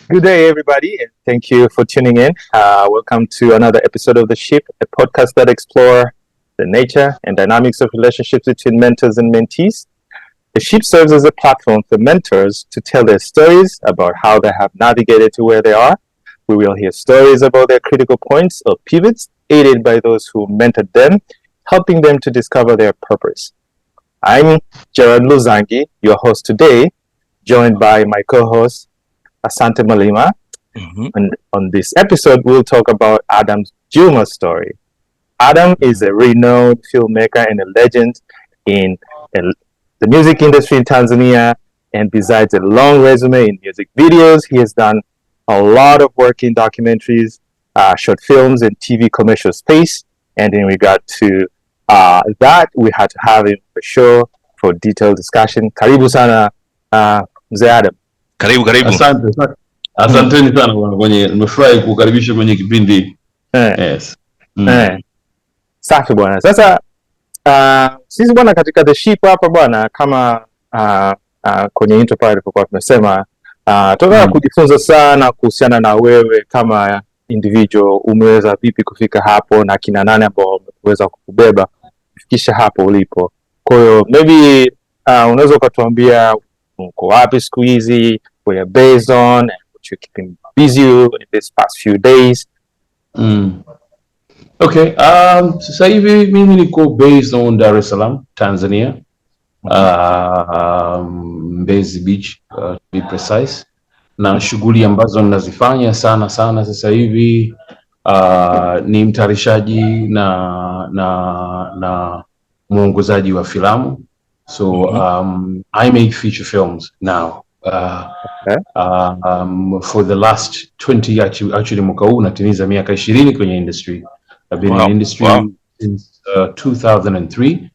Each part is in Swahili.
Good day, everybody, and thank you for tuning in. Welcome to another episode of TheSHIP, a podcast that explores the nature and dynamics of relationships between mentors and mentees. TheSHIP serves as a platform for mentors to tell their stories about how they have navigated to where they are. We will hear stories about their critical points or pivots, aided by those who mentored them, helping them to discover their purpose. I'm Gerard Luzangi, your host today, joined by my co-host, Asante Malima. And on this episode, we'll talk about Adam Juma's story. Adam is a renowned filmmaker and a legend in the music industry in Tanzania, and besides a long resume in music videos, he has done a lot of work in documentaries, short films, and TV commercial space. And in regard to that, we had to have him for show for detailed discussion. Karibu sana, Mzee Adam. Karibu. Asanteni sana bwana, nimefurahi kukaribisha kwenye kipindi. Yes. Safi bwana. Sasa sisi bwana katika TheSHIP hapa bwana, kama kwenye intro pale tulikuwa tumesema tunataka kujifunza sana kuhusiana na wewe kama individual, umeweza vipi kufika hapo na kina nani ambao wameweza kukubeba kufikisha hapo ulipo. Kwa hiyo maybe unaweza ukatuambia uko wapi siku hizi, where you're based on, and what you're keeping busy in this past few days. Okay, sasa hivi mimi niko based on Dar es Salaam, Tanzania. Mbezi Beach, to be precise. Na shughuli ambazo ninazifanya sana sasa hivi ni mtayarishaji na mwongozaji wa filamu. So I make feature films now. For the last 20 actually mwaka huu natimiza miaka 20 kwenye industry. I've been in industry since 2003.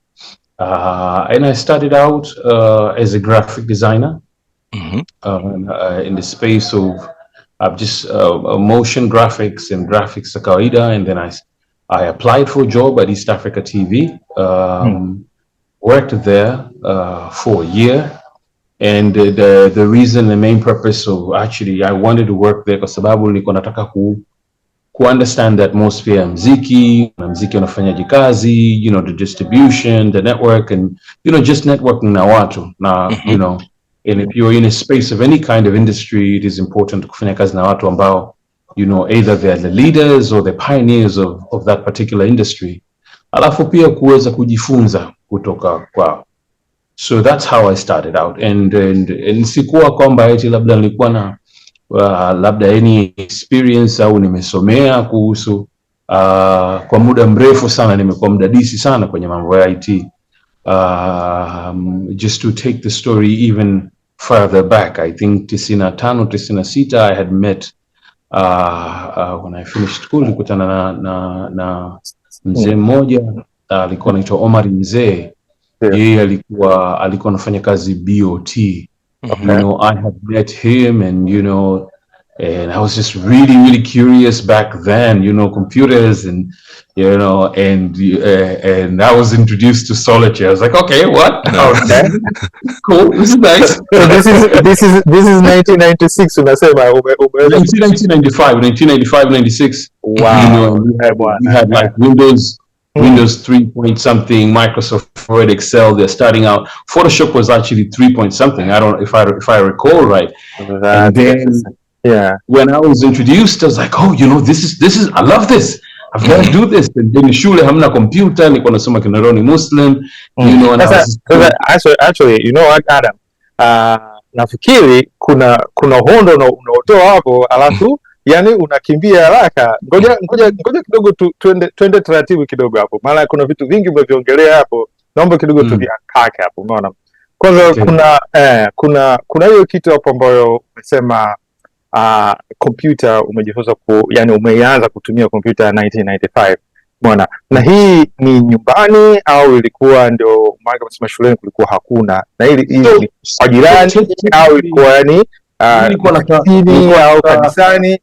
And I started out as a graphic designer in the space of just motion graphics and graphics kawaida, and then I applied for a job at East Africa TV. Worked there for a year, and the reason, the main purpose of actually I wanted to work there kwa sababu nilikuwa nataka ku understand the atmosphere ya mziki unafanyaje kazi, you know, the distribution, the network, and you know, just networking na watu na you know, and if you're in a space of any kind of industry, it is important kufanya kazi na watu ambao, you know, either they're the leaders or the pioneers of that particular industry, alafu pia kuweza kujifunza kutoka kwao. So that's how I started out, and sikuwa kwamba eti labda nilikuwa na labda any experience au nimesomea kuhusu kwa muda mrefu sana, nimekuwa mdadisi sana kwenye mambo ya IT. Just to take the story even further back, I think 95, 96 I had met when I finished school, nikutana na mzee mmoja alikuwa anaitwa Omar Mzee. Yeye alikuwa anafanya kazi BOT. You know, I had met him, and you know, and I was just really curious back then, you know, computers, and you know, and I was introduced to Solitaire. I was like, okay, what? Okay. Cool, this is nice. So this is 1996 unasema 1995, 96. Wow. You know, we had like Windows 3 point something, Microsoft Word, Excel. They're starting out. Photoshop was actually 3 point something. I don't if I recall right. And then when I was introduced, I was like, oh, you know, this is I love this. I've got to do this. And then shule hamna computer, niko nasoma Kinaroni Muslim, you know. And actually, you know what, Adam? Nafikiri kuna hondo unaotoa hapo, alafu yani unakimbia haraka. Ngoja kidogo twende taratibu kidogo hapo. Maana kuna vitu vingi umeviongelea hapo. Naomba kidogo tuviakake hapo, umeona? Kwanza kuna hiyo kitu hapo ambayo umesema computer umejifunza yani umeanza kutumia computer 1995. Umeona? Na hii ni nyumbani au ilikuwa ndio maana kama shuleni kulikuwa hakuna? Na hili kwa jirani au ilikuwa yani nilikuwa au kanisani?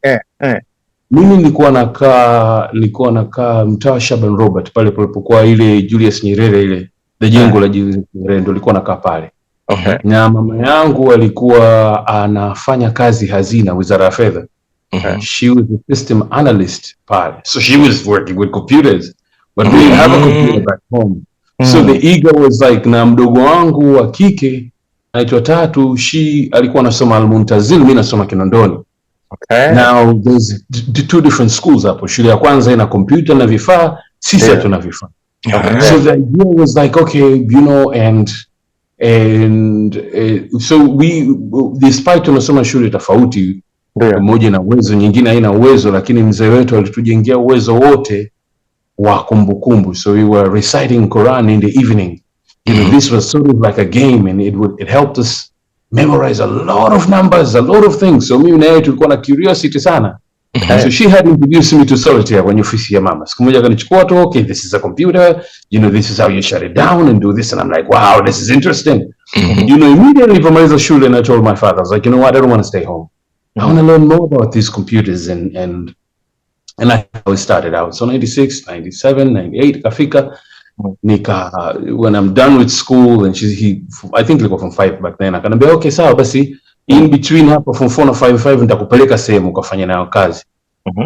Mimi nilikuwa nakaa mtaa Shaban Robert pale palipokuwa ile Julius Nyerere, ile the jengo la Julius Nyerere, ndio nilikuwa nakaa pale. Okay. Na mama yangu alikuwa anafanya kazi hazina, Wizara ya Fedha. She was a system analyst pale. So she was working with computers, but we didn't have a computer back home. So the ego was like, na mdogo wangu wa kike naitwa Tatu, she alikuwa anasoma Al-Muntazil, mimi nasoma Kinondoni. Okay. Now there's two different schools hapo. Shule ya kwanza ina computer na vifaa, sisi hatuna vifaa. So the idea was like, okay, you know, and so we, despite tunasoma shule tofauti, moja na uwezo, nyingine haina uwezo, lakini mzee wetu alitujengea uwezo wote wa kumbukumbu. So we were reciting Quran in the evening. You know, this was sort of like a game, and it helped us memorize a lot of numbers, a lot of things. So mimi na yeye tulikuwa na curiosity sana. So she had introduced me to solitaire kwenye ofisi ya mama. Siku moja akanichukua tu, okay, this is a computer, you know, this is how you shut it down and do this. And I'm like, wow, this is interesting. You know, immediately from my shule, and I told my father, I was like, you know what, I don't want to stay home. I want to learn more about these computers, and I always started out. So 96, 97, 98, kafika. When I'm done with school, and I think like from 5 back then, akanambia, okay, sawa basi, in between hapo from 4 na 5 nitakupeleka sehemu ukafanya nayo kazi.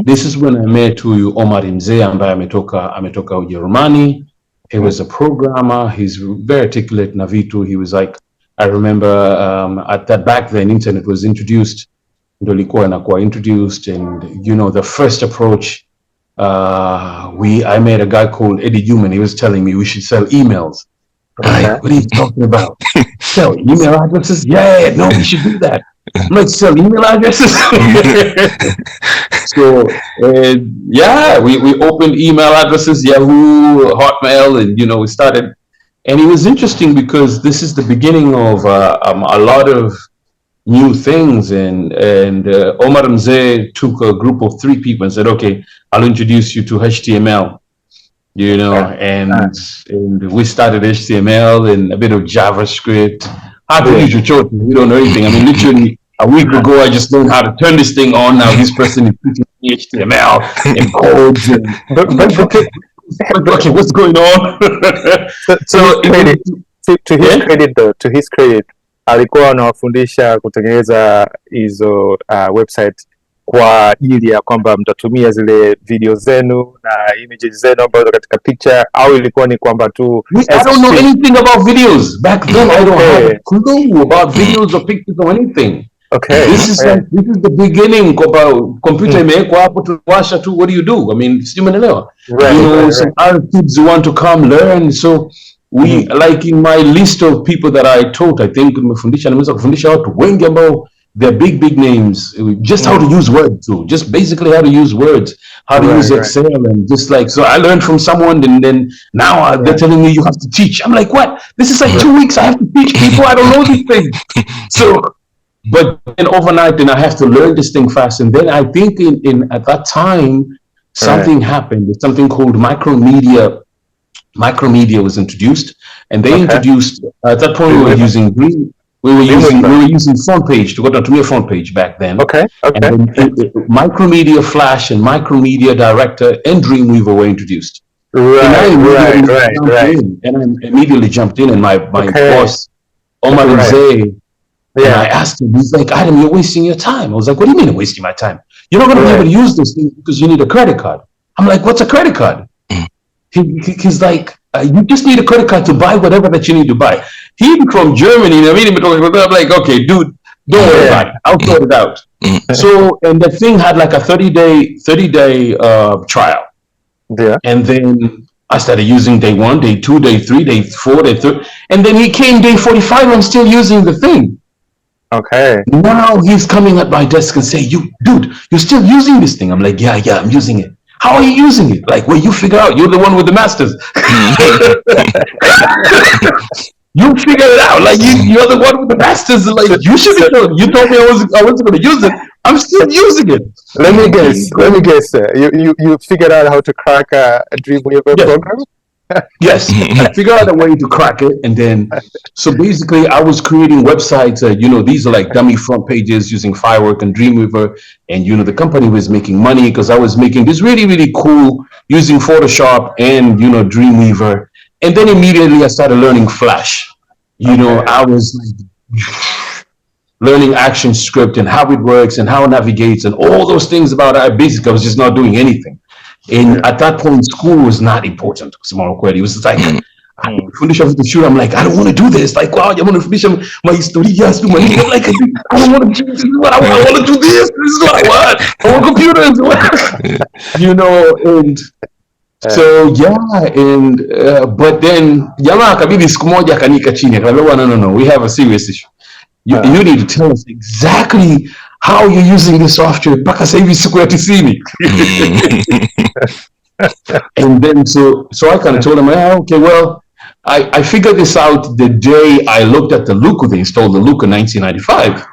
This is when I met huyu Omar Mzee ambaye ametoka Ujerumani. He was a programmer. He's very articulate na vitu. He was like, I remember at that back then internet was introduced. Ndo ilikuwa inakuwa introduced, and you know, the first approach, I met a guy called Adam Juma, and he was telling me we should sell emails. Like, what are you talking about? Sell email addresses? Yeah, no, we should do that. I'm like, sell email addresses? So, yeah, we opened email addresses, Yahoo, Hotmail, and, you know, we started. And it was interesting because this is the beginning of a lot of new things. And Omar Mzee took a group of 3 people and said, okay, I'll introduce you to HTML. You know, and we started HTML and a bit of JavaScript. How to use your choice? We don't know anything. I mean, literally a week ago, I just learned how to turn this thing on. Now this person is teaching me HTML and codes. Okay, what's going on? To his credit, alikuwa anawafundisha kutengeneza hizo website kwa ajili ya kwamba mtatumia zile video zenu na images zenu ambazo katika picture, au ilikuwa ni kwamba tu I don't know anything about videos back then. I don't have a clue about videos or pictures or anything. Okay, this is the beginning. Computer imewekwa hapo, tuwasha tu, what do you do? I mean, sio umeelewa? You know, some other kids who want to come learn. So we like in my list of people that I taught, I think nimeweza kufundisha watu wengi ambao they're big names, just how to use Word too, just basically how to use words, how to use Excel, and just like, so I learned from someone, and then now they're telling me you have to teach. I'm like, what? This is like 2 weeks I have to teach people? I don't know these things. So, but then overnight, then I have to learn this thing fast. And then I think at that time, something happened. Something called Micromedia was introduced, and they introduced, at that point we were using We were using front page to go to a front page back then. Okay. And then Micromedia Flash and Micromedia Director and Dreamweaver were introduced. Right. And I immediately jumped in, and my boss, Omar Mzee, and I asked him, he's like, Adam, you're wasting your time. I was like, what do you mean I'm wasting my time? You're not going to be able to use this thing because you need a credit card. I'm like, what's a credit card? He's like, you just need a credit card to buy whatever that you need to buy. He from Germany, I'm like, okay, dude, don't worry about it. I'll sort it out. So, and the thing had like a 30-day trial. Yeah. And then I started using day 1, day 2, day 3, day 4, day 3. And then he came day 45, I'm still using the thing. Okay. Now he's coming at my desk and say, dude, you're still using this thing. I'm like, yeah, I'm using it. How are you using it? Like, well, you figure out. You're the one with the masters. You figure it out. Like, you're the one with the masters. Like, you should be doing. You told me I wasn't going to use it. I'm still using it. Let me guess. You figured out how to crack a Dreamweaver program? Yes, I figured out a way to crack it, and then so basically I was creating websites. These are like dummy front pages using Firework and Dreamweaver, and the company was making money because I was making this really cool using Photoshop and Dreamweaver, and then immediately I started learning Flash. You know, I was like learning action script and how it works and how it navigates and all those things about it. Basically, I was just not doing anything. And at that point, school was not important. It was like, I'm like, I don't want to do this. Like, wow, I want to finish my historia. Like, I don't want to do this. I want to do this. This is what I want. I want computers. You know, and so but then jamaa akabidi siku moja akanika chini akaambia no, we have a serious issue. You need to tell us exactly how you're using this software mpaka sasa hivi siku ya 90. And then so I kind of told him, okay, well, I figured this out the day I looked at the Luca. They installed the Luca in 1995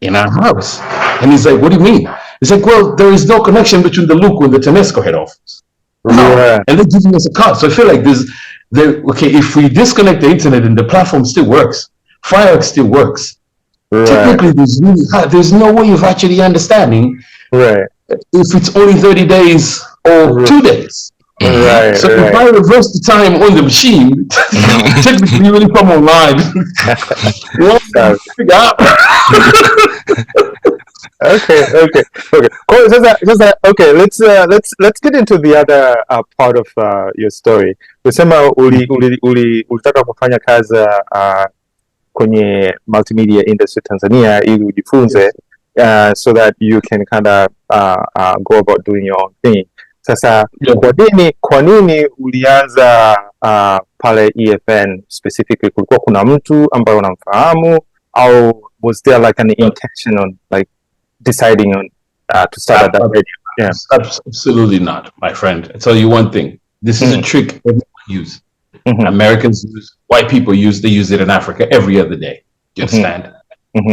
in our house. And he's like, what do you mean? He's like, well, there is no connection between the Luca and the Tanesco head office. And they're giving us a card. So I feel like if we disconnect the internet and the platform still works, Fireworks still works. Technically, there's no way of actually understanding if it's only 30 days or 2 days. So if I reverse the time on the machine, technically you really come online. Okay. Okay. Let's get into the other part of your story. Usema ulitaka kufanya kazi kwenye multimedia industry Tanzania ili ujifunze so that you can kind of go about doing your own thing. Sasa kwa nini ulianza pale EFN specifically? Kulikuwa kuna mtu ambaye unamfahamu au was there like an intention on like deciding on to start at that radio? Absolutely not, my friend. I tell you one thing. This is a trick everyone uses. Americans use, white people use, they use it in Africa every other day. You understand?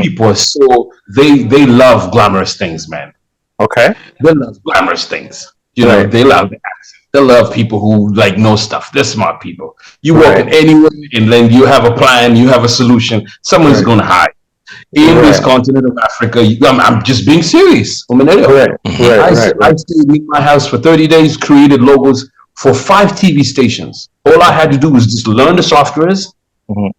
People are so they love glamorous things, man. Okay. They love glamorous things. You know, they love the accent. They love people who like know stuff. They're smart people. You walk in anywhere and then you have a plan, you have a solution. Someone's gonna hide. In this continent of Africa, I'm just being serious. I stayed in my house for 30 days, created logos for 5 TV stations. All I had to do was just learn the softwares.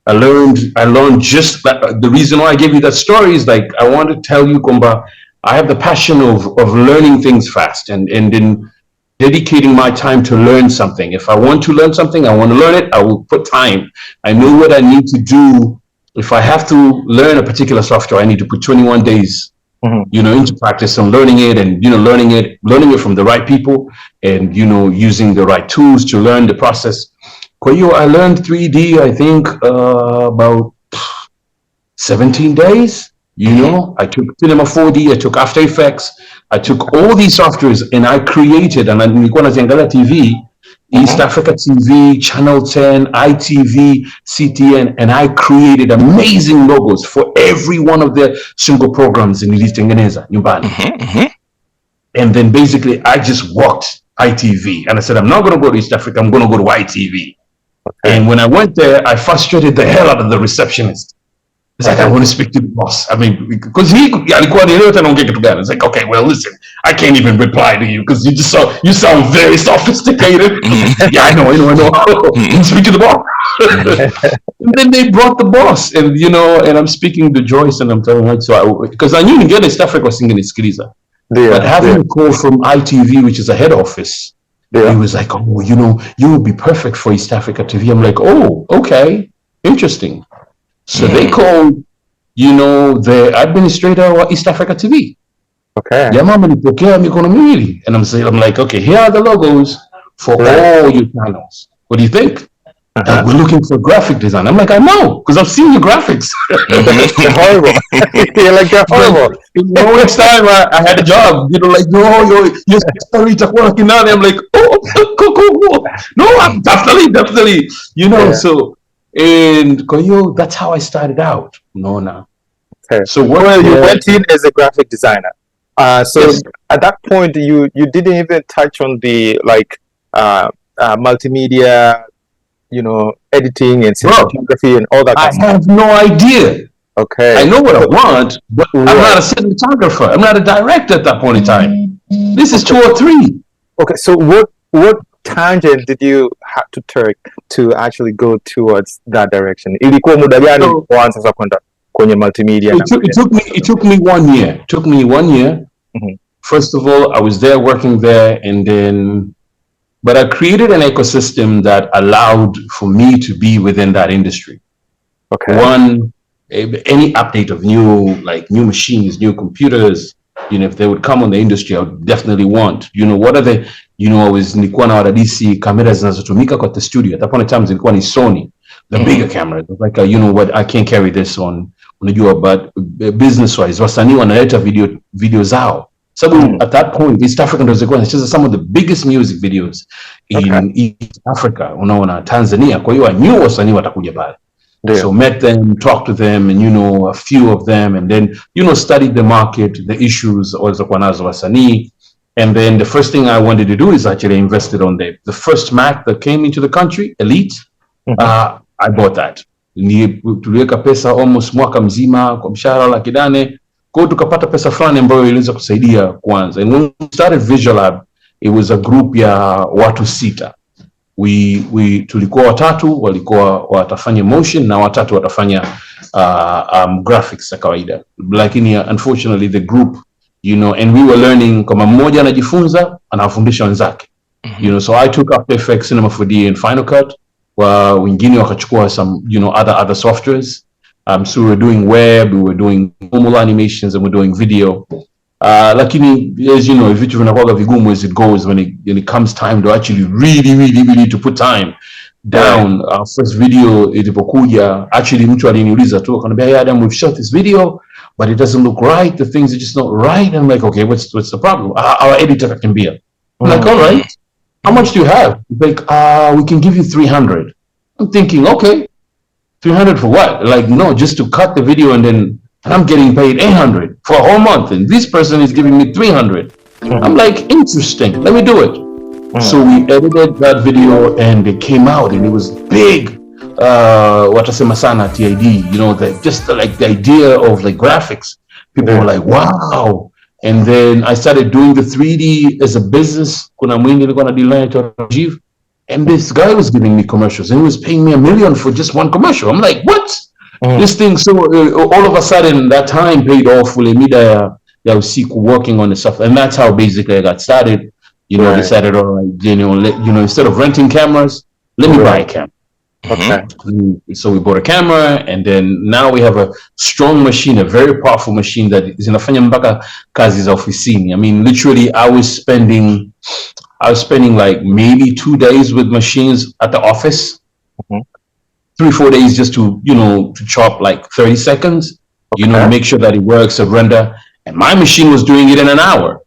I learned just the reason why I gave you that story is like I want to tell you, Kumba, I have the passion of learning things fast and in dedicating my time to learn something. If I want to learn something, I want to learn it, I will put time. I know what I need to do. If I have to learn a particular software, I need to put 21 days into practice on learning it and, learning it from the right people and, using the right tools to learn the process. I learned 3D, I think, about 17 days. I took Cinema 4D, I took After Effects, I took all these softwares and I created, and nilikuwa naziangalia TV, East Africa TV, Channel 10, ITV, CTN, and I created amazing logos for every one of the single programs in nilitengeneza nyumbani. And then basically I just walked ITV and I said, I'm not going to go to East Africa, I'm going to go to ITV. And when I went there, I frustrated the hell out of the receptionist. It's like, I want to speak to the boss. I mean, because it's like, okay, well, listen, I can't even reply to you because you sound very sophisticated. I know. Speak to the boss. And then they brought the boss, and and I'm speaking to Joyce, and I'm telling her, because I knew in East Africa was singing Iskiliza. But having a call from ITV, which is a head office, he was like, oh, you would be perfect for East Africa TV. I'm like, oh, okay, interesting. So they called, the administrator of East Africa TV. Okay. And I'm like, okay, here are the logos for all your channels. What do you think? We're looking for graphic design. I'm like, I know, because I've seen your graphics. They're horrible. You're like, they're horrible. Next time I had a job, your story is working out. I'm like, oh, cool. No, I'm definitely. So. And that's how I started out. Okay. So you went in as a graphic designer. At that point, you didn't even touch on the multimedia, editing and cinematography and all that. I have no idea. Okay. I know what I want, but I'm not a cinematographer. I'm not a director at that point in time. This is 2 or 3. Okay. So what tangent did you had to actually go towards that direction? Ilikuwa muda gani kuanza sasa kwenda kwenye multimedia? It took me 1 year. It took me 1 year. First of all, I was there working there, and then, but I created an ecosystem that allowed for me to be within that industry. Okay. One, any update of new machines, new computers, if they would come on the industry, I would definitely want, what are the, nilikuwa na wadadisi kamera zinazotumika kwa the studio. At that point in time, zilikuwa ni Sony, the bigger camera. Like, what, I can't carry this on, but business wise, wasanii wanaleta video zao. So at that point, East Africa was some of the biggest music videos in East Africa, Tanzania. Kwa hiyo I knew wasanii watakuja pale. So met them, talked to them, and a few of them, and then studied the market, the issues also kwanazo wasanii. And then the first thing I wanted to do is actually invested on the first Mac that came into the country, Elite. I bought that. Tuliweka pesa almost mwaka mzima kwa mshahara laki nane. Kwa tukapata pesa fulani ambayo iliweza kusaidia kwanza. And when we started Visual Lab, it was a group ya watu 6. Tulikuwa watatu walikuwa watafanya motion na watatu watafanya graphics za kawaida. Lakini unfortunately the group, and we were learning, kama mmoja anajifunza anafundisha wenzake. So I took After Effects, Cinema 4D and Final Cut. Wengine wakachukua some other softwares. So we were doing web, we were doing normal animations, and we're doing video. Lakini, as you know, vitu vinakuwa vigumu as it goes when it comes time to actually really to put time down. Our first video ilipokuja, actually mtu aliniuliza tu akaniambia, "Hey Adam, we've shot this video, but it doesn't look right. The things are just not right." I'm like, "Okay, what's the problem?" Our editor akakimbia. I'm like, "All right, how much do you have?" He's like, "We can give you 300. I'm thinking, okay, 300 for what? Like, no, just to cut the video, and I'm getting paid 800 for a whole month, and this person is giving me 300. I'm like, interesting, let me do it. So we edited that video, and it came out, and it was big. Watasema sana TID, just like the idea of like graphics. People were like, wow. And then I started doing the 3D as a business. Kuna mwingi nilikuwa na deal naye Rajiv, and this guy was giving me commercials, and he was paying me $1 million for just one commercial. I'm like, what? This thing, so all of a sudden that time paid off. Mida ya usiku working on the stuff, and that's how basically I got started. Decided, all right, instead of renting cameras, let me buy a camera. Okay. So we bought a camera, and then now we have a strong machine, a very powerful machine that is inafanya mpaka kazi za ofisini. I mean, literally, I was spending like maybe 2 days with machines at the office. 3-4 days just to to chop like 30 seconds, make sure that it works, and render. And my machine was doing it in an hour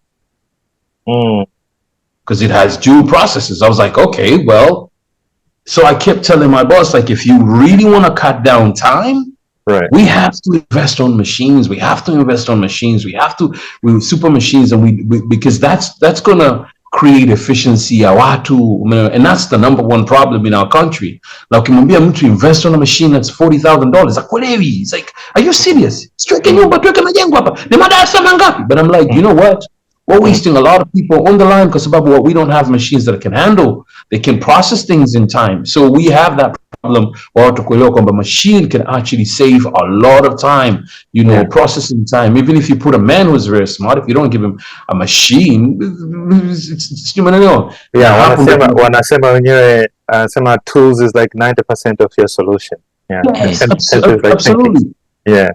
because it has dual processes. I was like, okay, well, so I kept telling my boss, like, if you really want to cut down time, we have to invest on machines. We have to invest on machines. We super machines, and we because that's gonna create efficiency ya watu, and that's the number one problem in our country. Like, ukimwambia mtu invest on a machine that's $40,000, akwelewi. It's like, are you serious? Tuweke nyumba, tuweke majengo hapa, ni madarasa mangapi? But I'm like, you know what? We're wasting a lot of people on the line because we don't have machines that can handle, they can process things in time. So we have that problem. But machine can actually save a lot of time, processing time. Even if you put a man who's very smart, if you don't give him a machine, it's wanasema wenyewe, tools is like 90% of your solution. Yes, absolutely.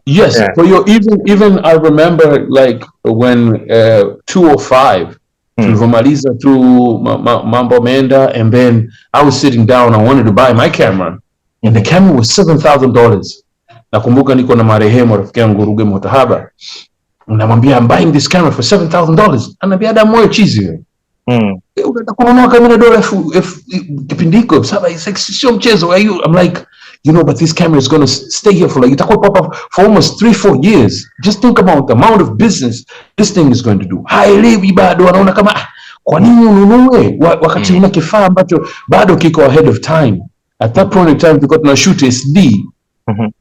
Yes. For even I remember, like, when 205 tulivyomaliza through mambo menda, and then I was sitting down, I wanted to buy my camera, and the camera was $7,000. Nakumbuka niko na marehemu rafiki yangu Ruge Motahaba, namwambia, I'm buying this camera for $7,000. Anambia, Adam, wewe chizi wewe. Kununua kamera dola elfu kipindiko sasa, sio mchezo. I'm like, but this camera is going to stay here for like, for almost 3-4 years. Just think about the amount of business this thing is going to do. Haelewi bado, wanaona kama kwa nini ununue wakati una kifaa ambacho bado kiko ahead of time. At that point in time, tulikuwa tuna shoot SD,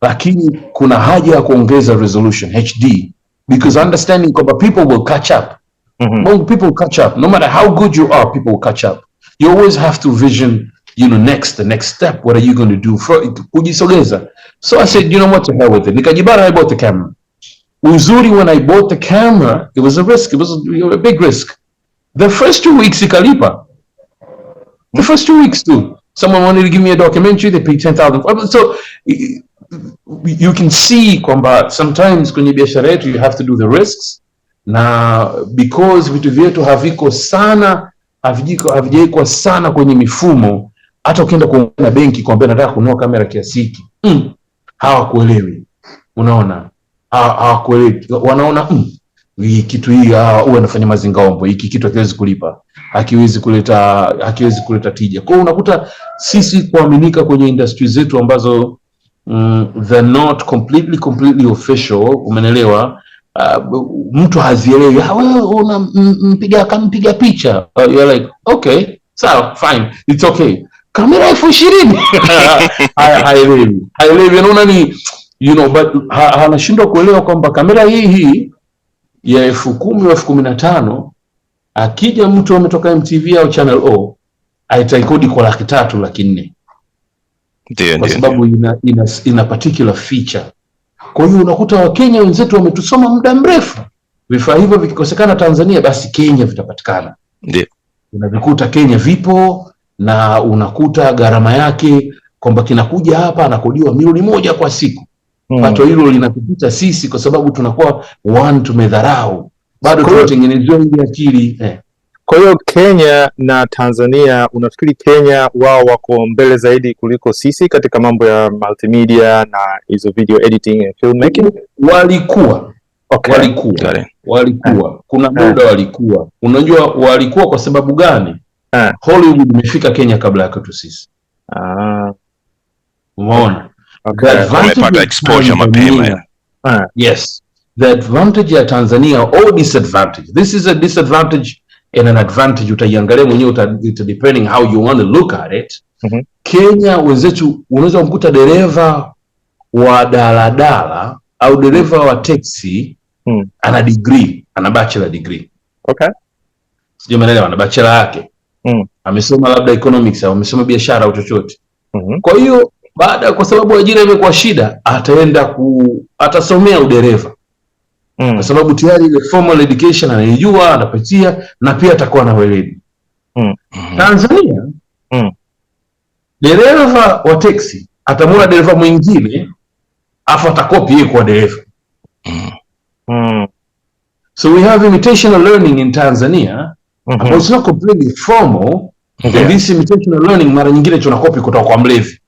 lakini kuna haja ya kuongeza resolution HD, because understanding kwamba people will catch up. People will catch up. No matter how good you are, people will catch up. You always have to vision the next step, what are you going to do? Kujisogeza. So I said, you know what, to hell with it. Nikajibara, I bought the camera. Uzuri, when I bought the camera, it was a risk. It was a big risk. The first 2 weeks, ikalipa. The first 2 weeks too. Someone wanted to give me a documentary, they paid 10,000. So you can see kwamba sometimes kwenye biashara yetu you have to do the risks, na because vitu vyetu haviko sana, havijaikwa sana kwenye mifumo, hata ukienda kwa benki kwamba nataka kununua kamera kiasi hiki, hawakuelewi. Unaona, hawakuelewi, wanaona hii kitu hii huwa anafanya mazingaombo, hiki kitu hakiwezi kulipa, hakiwezi kuleta tija. Kwa hiyo unakuta sisi kuaminika kwenye industry zetu ambazo they're not completely official, umeelewa? Mtu hazielewi, wewe unampiga picha, you're like, okay, sawa, fine, it's okay, kamera 20,000 haelewi, unaona ni, you know, but anashindwa kuelewa kwamba kamera hii ya 10,000 au 15,000, akija mtu ametoka MTV au Channel O aitaikodi kwa 300,000, 400,000, kwa sababu ina particular feature. Kwa hiyo unakuta Wakenya wenzetu wametusoma muda mrefu, vifaa hivyo vikikosekana Tanzania, basi Kenya vitapatikana. Ndio unavikuta Kenya vipo, na unakuta gharama yake kwamba kinakuja hapa anakodiwa $1,000,000 kwa siku. Pato hilo linatupita sisi kwa sababu tunakuwa tumedharau, bado tunatengenezwa ile akili. Kwa hiyo Kenya na Tanzania, unafikiri Kenya wao wako mbele zaidi kuliko sisi katika mambo ya multimedia na hizo video editing and filmmaking? Walikuwa kuna muda walikuwa. Unajua walikuwa kwa sababu gani? Hollywood imefika Kenya kabla ya kwetu sisi. Umeona? Wamepata exposure mapema. Yes. The advantage ya Tanzania, or disadvantage. This is a disadvantage and an advantage, utaiangalia mwenyewe, depending how you want to look at it. Kenya wenzetu unaweza kumkuta dereva wa daladala au dereva wa taxi ana degree, ana bachelor degree. Okay. Sio maana ana bachelor yake. Amesoma labda economics au amesoma biashara au chochote. Kwa hiyo kwa sababu ajira imekuwa shida, atasomea udereva. Kwa sababu tayari ile formal education anayojua, anapitia, na pia atakuwa na weledi. Tanzania, dereva wa taxi atamwona dereva mwingine afu atakopi yeye kwa dereva. So we have imitational learning in Tanzania, but it's not completely formal. And this imitational learning mara nyingine tunakopi kutoka kwa mlevi.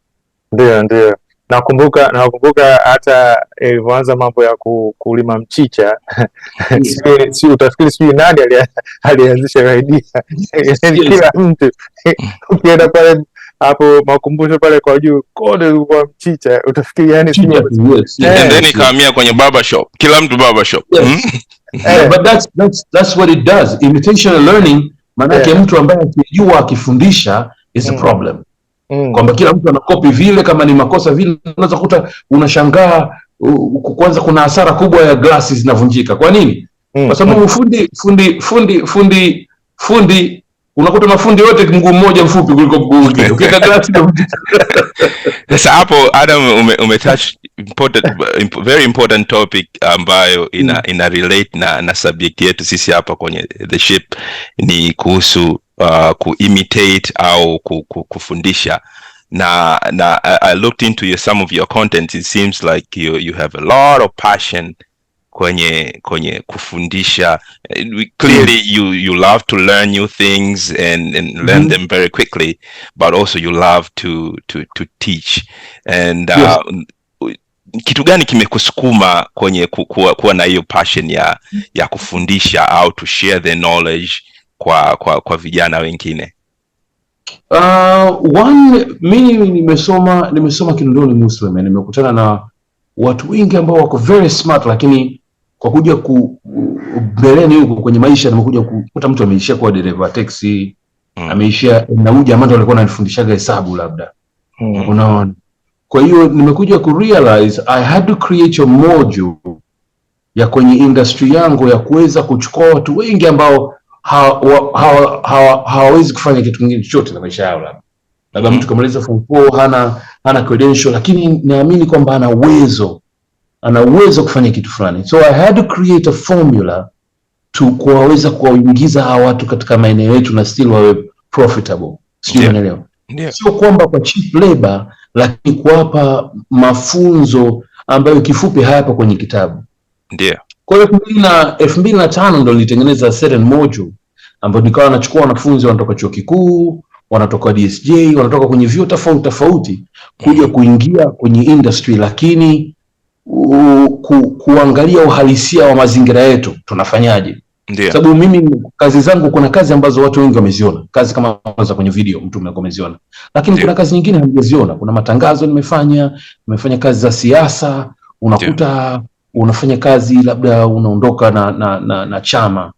Ndio. Nakumbuka hata ilivyoanza mambo ya kulima mchicha. Si utafikiri sijui nani alianzisha idea. Kila mtu ukienda pale hapo makumbusho pale kwa juu kode kwa mchicha, utafikiri yani and then ikahamia kwenye barber shop. Kila mtu barber shop. But that's what it does. Imitational learning, maana mtu ambaye akijua akifundisha is a problem. Kwamba kila mtu anakopi vile, kama ni makosa vile, unaweza kukuta unashangaa kwanza kuna hasara kubwa ya glasi zinavunjika. Kwa nini? Kwa sababu fundi unakuta mafundi wote mguu mmoja mfupi kuliko mguu mwingine. Ukiweka glasi inavunjika. Sasa hapo Adam umetouch very important topic ambayo ina relate na subject yetu sisi hapa kwenye The Ship, ni kuhusu kuimitate au kufundisha. Na I looked into some of your content. It seems like you have a lot of passion kwenye kufundisha. Clearly you love to learn new things and learn them very quickly, but also you love to teach. And kitu gani kimekusukuma kwenye kuwa na hiyo passion ya kufundisha au to share the knowledge kwa vijana wengine? Mimi nimesoma Kinondoni Muslim, nimekutana na watu wengi ambao wako very smart, lakini kwa kuja mbeleni huko kwenye maisha nimekuja kukuta mtu ameishia kuwa dereva taxi, ameishia na huyu jamaa alikuwa ananifundishaga hesabu labda. Unaona? Kwa hiyo nimekuja kurealize I had to create a module ya kwenye industry yangu ya kuweza kuchukua watu wengi ambao hawawezi kufanya kitu kingine chochote na maisha yao labda. labda mtu kamaliza form 4 hana credential, lakini naamini kwamba ana uwezo kufanya kitu fulani. So I had to create a formula to kuwaweza kuwaingiza hawa watu katika maeneo yetu na still wawe profitable. Sio unaelewa? Sio kwamba kwa cheap labor, lakini kuwapa mafunzo ambayo kifupi hayapo kwenye kitabu. Ndio. Kwa hiyo 2005 ndo nilitengeneza certain module ambapo nikawa nachukua wanafunzi wanatoka chuo kikuu, wanatoka DSJ, wanatoka kwenye vyuo tofauti kuja kuingia kwenye industry, lakini kuangalia uhalisia wa mazingira yetu tunafanyaje. Sababu mimi kazi zangu, kuna kazi ambazo watu wengi wameziona, kazi kama kwanza kwenye video mtu umeziona, lakini kuna kazi nyingine hamjaziona. Kuna matangazo nimefanya kazi za siasa, unakuta unafanya kazi labda unaondoka na chama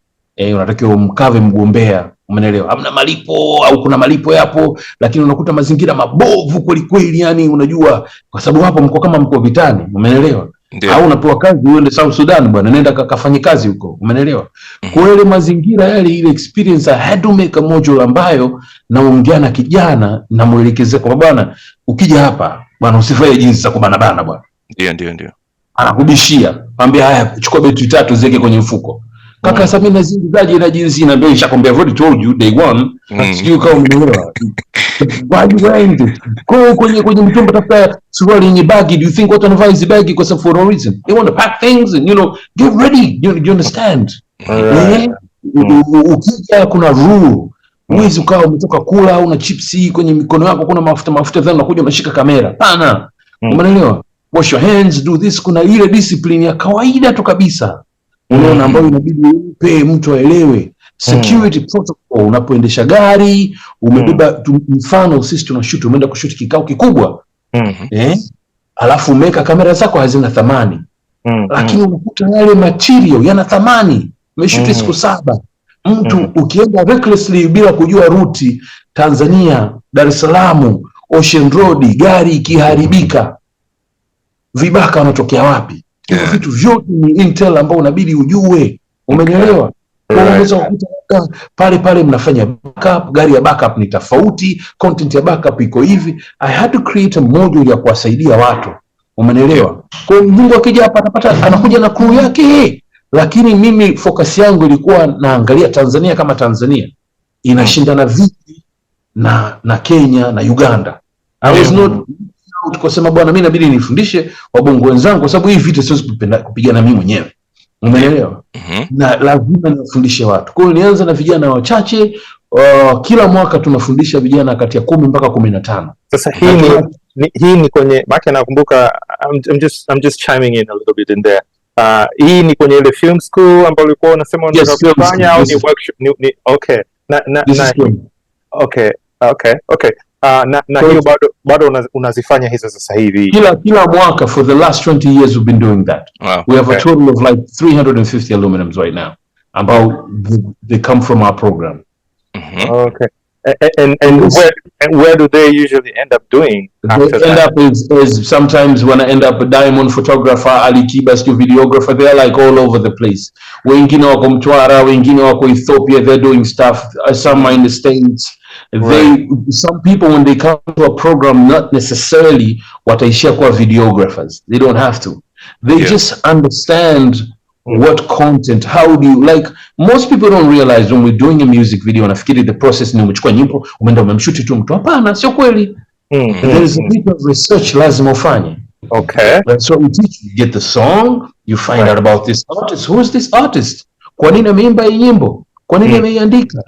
unatakiwa umkave mgombea, umeelewa, hamna malipo au kuna malipo yapo, lakini unakuta mazingira mabovu kweli kweli, yani unajua, kwa sababu hapo mko kama mko vitani, umeelewa. Au unapewa kazi uende South Sudan, bwana nenda kafanye kazi huko, umeelewa. Kwa ile mazingira yale, ile experience, I had to make a module ambayo naongea na kijana na muelekezea kwa bwana, ukija hapa bwana usifanye jinsi za kubana bana bwana. Ndio. Anakubishia, mwambie haya chukua betri 3 ziweke kwenye mfuko. Kaka sasa na zinzaje na jinsi na ndio nishakwambia, I've already told you day one. Sijui kama umeelewa. Why you went? Kwenye mtumba tafuta suruali yenye bagi. Do you think what anavaa hizi bagi kwa for no reason? They want to pack things and get ready. You understand? Ukija kuna rule. Mwezi ukawa umetoka kula una chipsi kwenye mikono yako, kuna mafuta then unakuja unashika kamera. Pana. Umeelewa? Wash your hands, do this. Kuna ile discipline ya kawaida tu kabisa. Unaona, ambayo inabidi upe mtu aelewe. Security protocol, unapoendesha gari, umebeba mfano sisi tunashoot, umeenda kushoot kikao kikubwa. Alafu umeka kamera zako hazina thamani. Lakini unakuta yale material yana thamani. Umeshoot siku 7. Mtu ukienda recklessly bila kujua ruti, Tanzania, Dar es Salaam, Ocean Road, gari ikiharibika, vibaka wanatokea wapi? Hizo vitu vyote ni intel ambao unabidi ujue, umeelewa. Unaweza kukuta pale mnafanya backup, gari ya backup ni tofauti, content ya backup iko hivi. I had to create a module ya kuwasaidia watu, umeelewa. Kwa hiyo Mungu akija hapa atapata, anakuja na crew yake, lakini mimi focus yangu ilikuwa naangalia Tanzania kama Tanzania inashindana vipi na Kenya na Uganda. I was not tukasema bwana mimi inabidi nifundishe wabongo wenzangu kwa sababu hii vitu siwezi kupigana mimi mwenyewe, umeelewa. Na lazima nifundishe watu. Kwa hiyo nianza na vijana wachache, kila mwaka tunafundisha vijana kati ya 10 mpaka 15. Sasa hii ni kwenye maki, nakumbuka I'm just chiming in a little bit in there. Hii ni kwenye ile film school ambayo ulikuwa unasema unataka kufanya au ni workshop? Okay. Okay. Na hiyo bado unazifanya hizo sasa hivi? Kila mwaka for the last 20 years we've been doing that. Wow. We have a total of like 350 alumnums right now ambao they come from our program. Okay. And where do they usually end up doing after they end up is sometimes when I end up a diamond photographer, Ali Kiba videographer, they're like all over the place. Wengine wako Mtwara, wengine wako Ethiopia, they're doing stuff. Some are in the States. Right. Some people when they come to a program not necessarily wataishia kwa videographers. They don't have to. They just understand what content, how do you, like most people don't realize when we're doing a music video wanafikiri the process ni umechukua nyimbo umeenda umemshoot tu mtu. Hapana, sio kweli. There is a bit of research lazima ufanye. Okay. So we teach you, get the song, you find out about this artist. Who is this artist? Kwa nini ameimba hii nyimbo? Kwa nini ameiandika?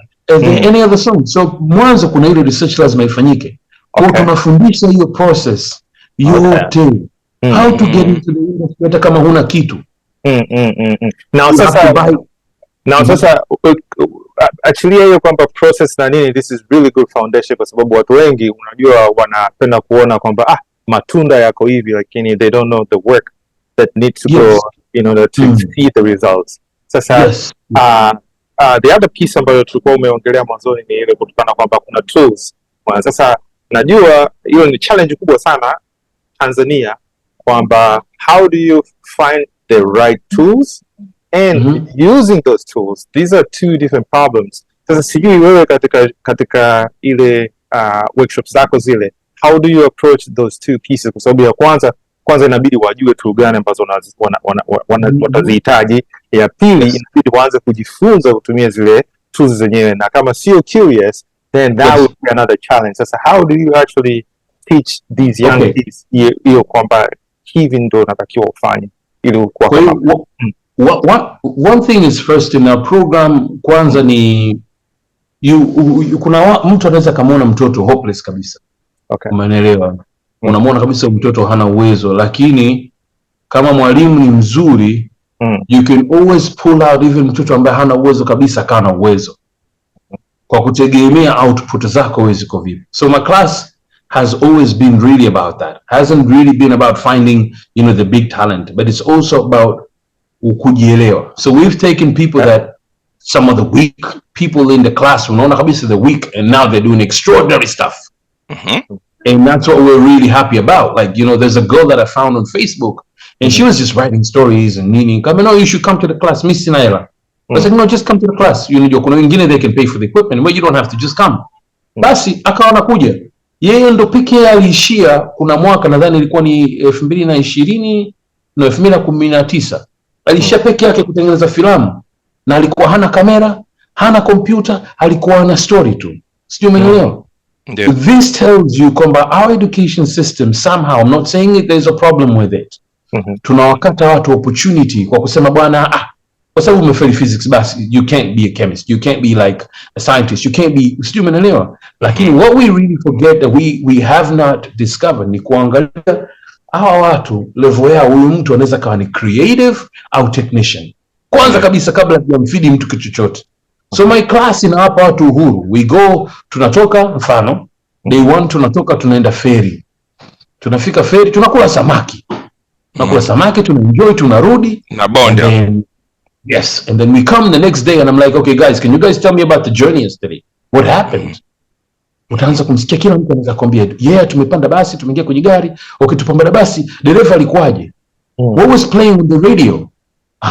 Any other song. So mwanzo kuna ile research lazima ifanyike. Kwa tunafundisha hiyo process yote. How to get into the industry hata kama huna kitu. Now sasa actually hiyo kwamba process na nini, this is really good foundation, kwa sababu watu wengi unajua wanapenda kuona kwamba matunda yako hivi, lakini they don't know the work that needs to go, to see the results. Sasa the other piece ambayo tulikuwa umeongelea mwanzoni ni ile kutokana kwamba kuna tools. Sasa najua hiyo ni challenge kubwa sana Tanzania, kwamba how do you find the right tools and using those tools. These are two different problems. Sasa sijui wewe katika ile workshops zako zile, how do you approach those two pieces? Kwa sababu ya kwanza inabidi wajue tool gani ambazo watazihitaji. Ya pili, inabidi waanze kujifunza kutumia zile tools zenyewe, na kama sio curious, then that would be another challenge. Sasa how do you actually teach these young kids hiyo kwamba hivi ndo natakiwa ufanye ili kwa one thing is, first in our program, kwanza ni kuna mtu anaweza kamaona mtoto hopeless kabisa. Umeelewa? Unamwona kabisa mtoto hana uwezo, lakini kama mwalimu ni mzuri, you can always pull out even mtoto ambaye hana uwezo kabisa kana uwezo, kwa kutegemea output zako wewe ziko vipi. So my class has always been really about that. Hasn't really been about finding, the big talent, but it's also about kujielewa. So we've taken people that some of the weak people in the class, unaona kabisa they're weak, and now they're doing extraordinary stuff. And that's what we're really happy about. Like, there's a girl that I found on Facebook, and she was just writing stories and meaning, no, you should come to the class, Miss Sinaira. I was like, no, just come to the class. Kuna wengine they can pay for the equipment, but you don't have to, just come. Basi akawa nakuja. Yeye ndo pekee aliishia, kuna mwaka nadhani ilikuwa ni 2019, alishia pekee yake kutengeneza filamu, na alikuwa hana kamera, hana kompyuta, alikuwa na story tu. Sio, umeelewa? This tells you kwamba our education system somehow, I'm not saying it, there's a problem with it. Tunawakata watu opportunity kwa kusema bwana, kwa sababu umefeli physics basi you can't be a chemist, you can't be like a scientist, you can't be, sio, umeelewa? Lakini what we really forget that we have not discovered ni kuangalia hawa watu level yao. Huyu mtu anaweza kawa ni creative au technician kwanza kabisa kabla ya kumfidi mtu kitu chochote. So my class inawapa watu uhuru. We go, tunatoka mfano day 1 tunatoka, tunaenda ferry, tunafika ferry, tunakula samaki, tunaenjoy, tunarudi na bonde. Yes, and then we come the next day and I'm like, okay guys, can you guys tell me about the journey yesterday? What happened? Utaanza kumsikia kila mtu anaweza kwambia, tumepanda basi, tumeingia kwenye gari, okay, tupanda basi, dereva alikuwaje? What was playing on the radio?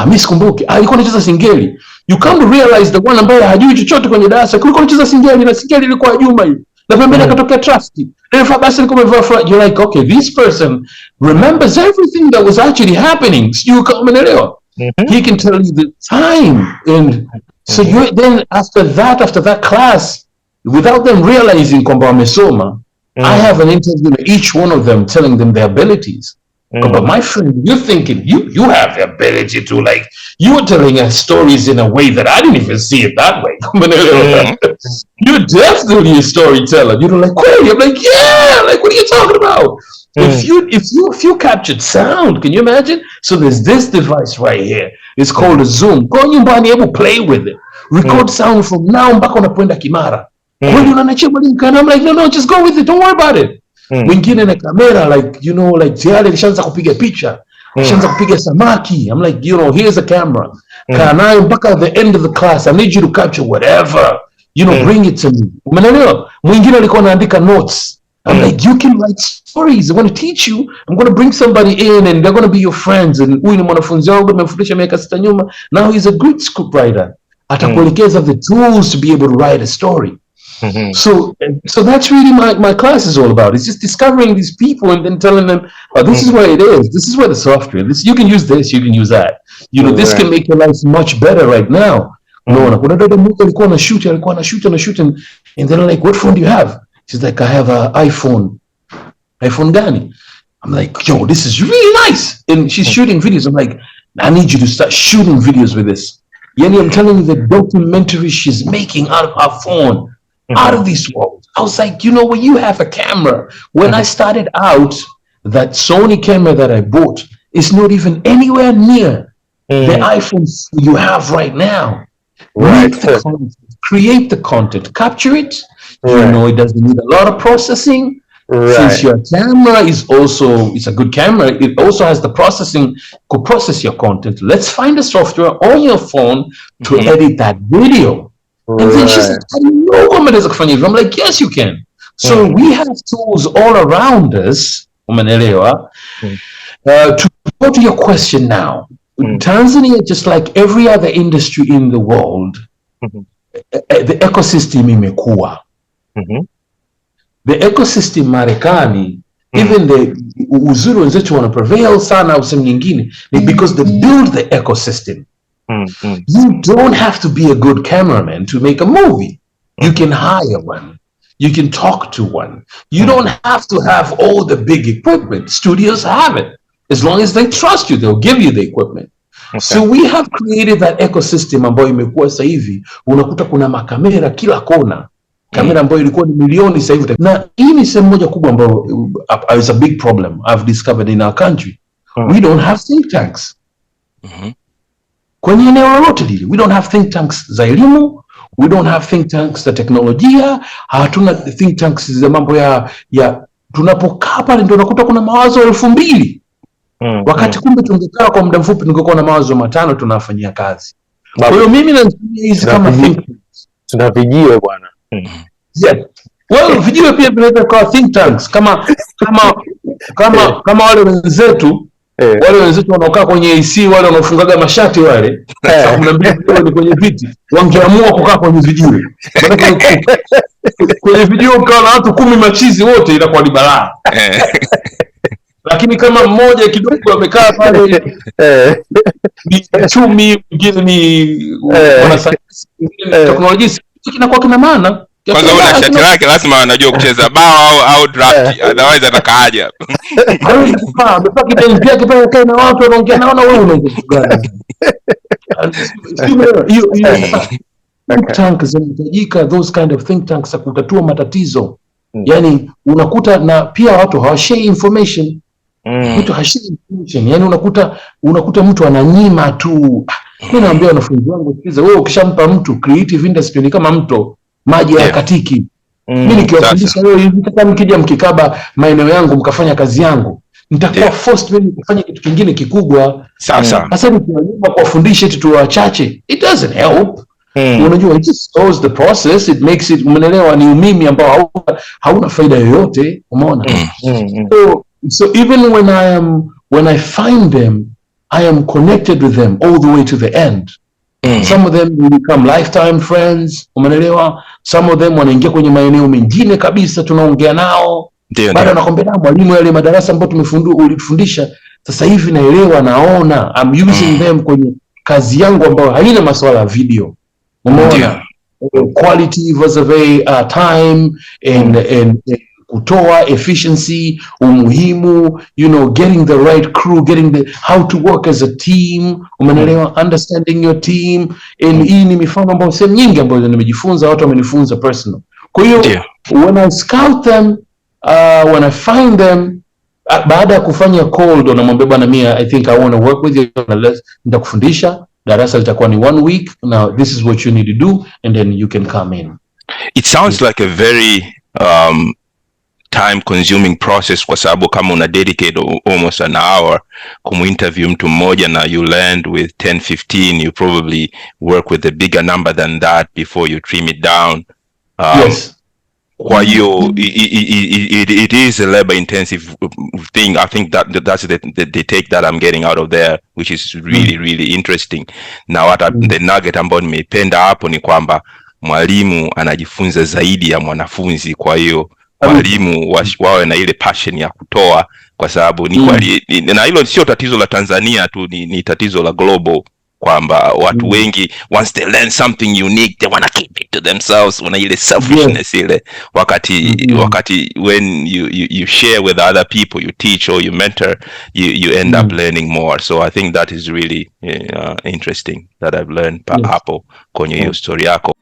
Mimi sikumbuki. Alikuwa anacheza singeli. You come to realize the one ambaye hajui chochote kwenye darasa, kulikuwa anacheza singeli, na singeli ilikuwa Juma hiyo. Na pembeni akatokea Trusty. Dereva basi alikuwa amevaa flat. You're like, okay, this person remembers everything that was actually happening. You umeelewa? He can tell you the time, and so you then after that class, without them realizing kwamba wamesoma, I have an interview with each one of them, telling them their abilities. But my friend, you're thinking you have the ability to, like, you were telling us stories in a way that I didn't even see it that way. You're definitely a storyteller. You're like, wait, I'm like, yeah, like, what are you talking about? If you captured sound, can you imagine? So there's this device right here. It's called a Zoom. Go nyumbani, able play with it. Record sound from now mpaka unapoenda Kimara. I'm like, no, just go with it. Don't worry about it. Wengine na kamera, like, like tayari alishaanza kupiga picha, alishaanza kupiga samaki. I'm like, here's a camera. Kanayo mpaka the end of the class. I need you to capture whatever. Bring it to me. Umeelewa? Mwingine alikuwa anaandika notes. I'm like, you can write stories. I want to teach you. I'm going to bring somebody in and they're going to be your friends. And huyu ni mwanafunzi wangu, nimemfundisha miaka 6 nyuma. Now he's a great script writer. Atakuelekeza the tools to be able to write a story. So that's really my class is all about. It's just discovering these people and then telling them, this is what it is. This is where the software. You can use this. You can use that. This can make your life much better right now. Kuna dada mmoja alikuwa na shoot, and then like, what phone do you have? She's like, I have an iPhone. iPhone gani? I'm like, yo, this is really nice. And she's shooting videos. I'm like, I need you to start shooting videos with this. Yani, I'm telling you, the documentary she's making out of her phone, out of this world. I was like, when you have a camera, when I started out, that Sony camera that I bought is not even anywhere near the iPhones you have right now. Right. Create the content, capture it. Right. It doesn't need a lot of processing. Right. Since your camera is also, it's a good camera, it also has the processing, could process your content. Let's find a software on your phone to edit that video. Right. And then she's like, I know I'm like, yes, you can. So we have tools all around us. To go to your question now, Tanzania, just like every other industry in the world, the ecosystem imekuwa. the ecosystem Marekani, even the uzuri wenzetu wana prevail sana au sehemu nyingine, because they build the ecosystem. You don't have to be a good cameraman to make a movie. You can hire one. You can talk to one. You don't have to have all the big equipment. Studios have it. As long as they trust you, they'll give you the equipment. Okay. So we have created that ecosystem ambayo imekuwa sasa hivi unakuta kuna makamera kila kona. Kamera ambayo ilikuwa ni milioni sasa hivi. Na hii ni sehemu moja kubwa ambayo is a big problem I've discovered in our country. We don't have think tanks. Kwenye eneo lolote lile, we don't have think tanks za elimu, we don't have think tanks za teknolojia, hatuna think tanks za mambo ya tunapokaa pale ndio unakuta kuna mawazo 2000. Wakati kumbe tungekaa kwa muda mfupi tungekuwa na mawazo 5 tunafanyia kazi. Kwa hiyo mimi natumia hizi kama think tanks. Tuna vijiwe bwana. Yeah. Well, vijiwe pia vinaweza kuwa think tanks kama wale wenzetu wale wenzetu wanaokaa kwenye AC, wale wanaofungaga mashati wale, saa 12 ni kwenye viti, wangeamua kukaa kwenye vijiwe. Kwenye vijiwe ukawa na watu 10 machizi wote inakuwa ni balaa. Lakini kama mmoja kidogo amekaa pale, ni chumi, mwingine ni wanasayansi, teknolojia, kinakuwa kina maana. Kwanza una shati lake lazima anajua kucheza bao au draft, otherwise atakaaje hapa. Amepaki bench yake pale kae na watu wanaongea naona wewe unaongea gani. Hiyo think tank zinahitajika, those kind of think tanks za kutatua matatizo. Yani unakuta na pia watu hawashare information. Mtu hashare information. Yani unakuta mtu ananyima tu. Mimi naambia wanafunzi wangu sikiza, wewe ukishampa mtu creative industry ni kama mto, maji ya katiki. Mimi nikiwafundisha leo hivi kama mkija mkikaba maeneo yangu mkafanya kazi yangu, nitakuwa forced mimi kufanya kitu kingine kikubwa. Sasa nikiwajua kuwafundisha tu wachache, it doesn't help. Unajua, it just slows the process, it makes it, umeelewa, ni umimi ambao hauna faida yoyote, umeona? So even when I find them, I am connected with them all the way to the end. Some of them will become lifetime friends, umeelewa? Some of them wanaingia kwenye maeneo mengine kabisa, tunaongea nao. Baada nakwambia na mwalimu yale madarasa ambayo ulifundisha, sasa hivi naelewa, naona I'm using them kwenye kazi yangu ambayo haina masuala ya video. Umeona? Quality versus time and kutoa efficiency, umuhimu, getting the right crew, how to work as a team, umeelewa, understanding your team. And hii ni mifano ambayo sehemu nyingi ambazo nimejifunza, watu wamenifunza personal. Kwa hiyo when I scout them, when I find them, baada ya kufanya call ndo namwambia bwana, mimi I think I want to work with you, nitakufundisha, darasa litakuwa ni 1 week, now this is what you need to do, and then you can come in. It sounds like a very time consuming process, kwa sababu kama una dedicate almost an hour kuminterview mtu mmoja na you land with 10-15, you probably work with a bigger number than that before you trim it down. Yes. Kwa hiyo it is a labor intensive thing. I think that's the take that I'm getting out of there, which is really interesting. Na the nugget ambayo nimeipenda hapo ni kwamba mwalimu anajifunza zaidi ya mwanafunzi. Kwa hiyo walimu wawe na ile passion ya kutoa, kwa sababu ni kweli, na hilo sio tatizo la Tanzania tu, ni tatizo la global, kwamba watu wengi once they learn something unique they want to keep it to themselves, wana ile selfishness ile, wakati when you share with other people, you teach or you mentor, you end up learning more. So I think that is really interesting that I've learned hapo kwenye hiyo story yako.